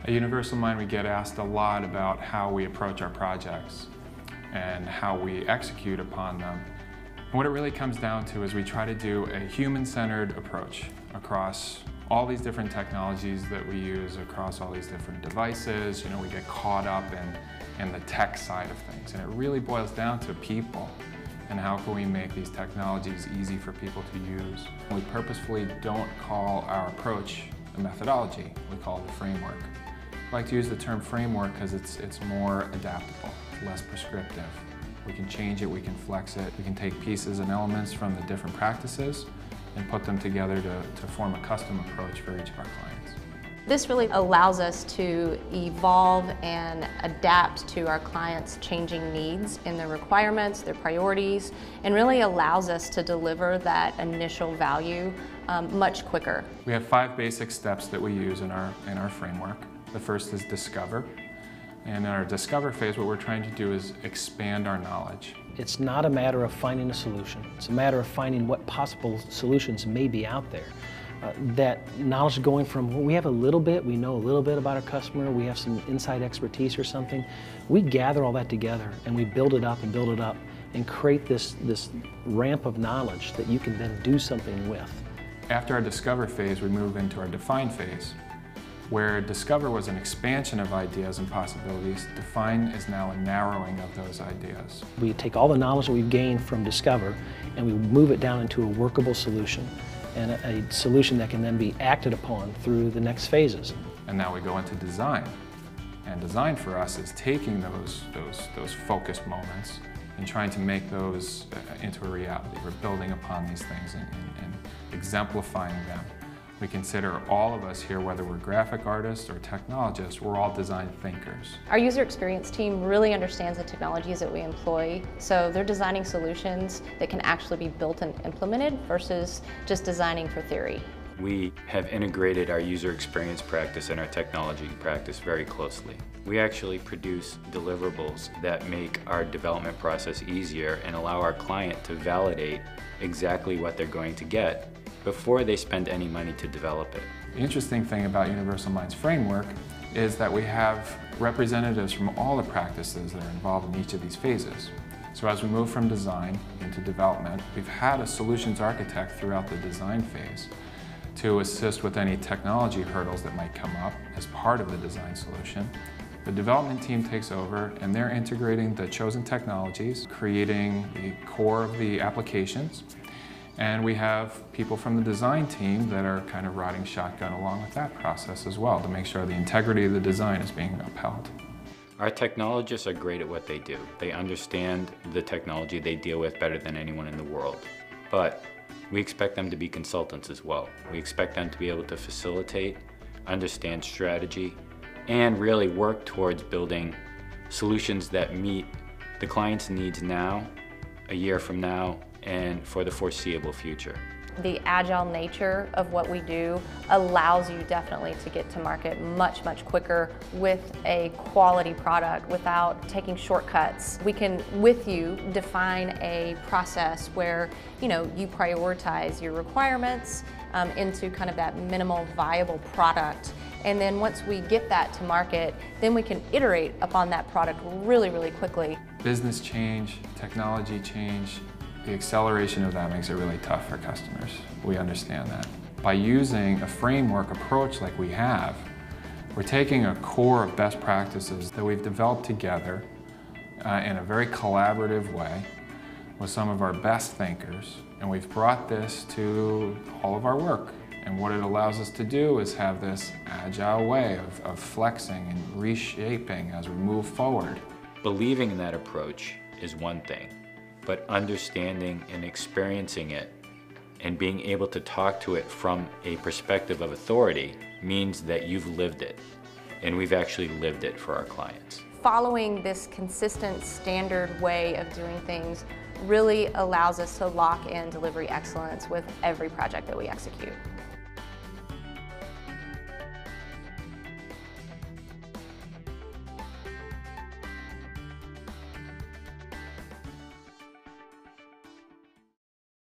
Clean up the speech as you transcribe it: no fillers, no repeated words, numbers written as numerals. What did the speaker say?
At Universal Mind, we get asked a lot about how we approach our projects and how we execute upon them. And what it really comes down to is we try to do a human-centered approach across all these different technologies that we use, across all these different devices. You know, we get caught up in the tech side of things, and it really boils down to people and how can we make these technologies easy for people to use. We purposefully don't call our approach a methodology, we call it a framework. I like to use the term framework because it's more adaptable, less prescriptive. We can change it, we can flex it, we can take pieces and elements from the different practices and put them together to form a custom approach for each of our clients. This really allows us to evolve and adapt to our clients' changing needs in their requirements, their priorities, and really allows us to deliver that initial value much quicker. We have 5 basic steps that we use in our framework. The first is discover. And in our discover phase, what we're trying to do is expand our knowledge. It's not a matter of finding a solution. It's a matter of finding what possible solutions may be out there. That knowledge going from, we have a little bit, we know a little bit about our customer, we have some inside expertise or something. We gather all that together and we build it up and create this ramp of knowledge that you can then do something with. After our discover phase, we move into our define phase, where discover was an expansion of ideas and possibilities. Define is now a narrowing of those ideas. We take all the knowledge that we've gained from discover and we move it down into a workable solution, and a solution that can then be acted upon through the next phases. And now we go into design. And design for us is taking those focused moments and trying to make those into a reality. We're building upon these things and exemplifying them. We consider all of us here, whether we're graphic artists or technologists, we're all design thinkers. Our user experience team really understands the technologies that we employ, so they're designing solutions that can actually be built and implemented versus just designing for theory. We have integrated our user experience practice and our technology practice very closely. We actually produce deliverables that make our development process easier and allow our client to validate exactly what they're going to get before they spend any money to develop it. The interesting thing about Universal Mind's framework is that we have representatives from all the practices that are involved in each of these phases. So as we move from design into development, we've had a solutions architect throughout the design phase to assist with any technology hurdles that might come up as part of the design solution. The development team takes over and they're integrating the chosen technologies, creating the core of the applications. And we have people from the design team that are kind of riding shotgun along with that process as well to make sure the integrity of the design is being upheld. Our technologists are great at what they do. They understand the technology they deal with better than anyone in the world. But we expect them to be consultants as well. We expect them to be able to facilitate, understand strategy, and really work towards building solutions that meet the client's needs now, a year from now, and for the foreseeable future. The agile nature of what we do allows you definitely to get to market much, much quicker with a quality product without taking shortcuts. We can, with you, define a process where you prioritize your requirements into kind of that minimal viable product. And then once we get that to market, then we can iterate upon that product really, really quickly. Business change, technology change, the acceleration of that makes it really tough for customers. We understand that. By using a framework approach like we have, we're taking a core of best practices that we've developed together in a very collaborative way with some of our best thinkers, and we've brought this to all of our work. And what it allows us to do is have this agile way of flexing and reshaping as we move forward. Believing in that approach is one thing, but understanding and experiencing it and being able to talk to it from a perspective of authority means that you've lived it, and we've actually lived it for our clients. Following this consistent standard way of doing things really allows us to lock in delivery excellence with every project that we execute.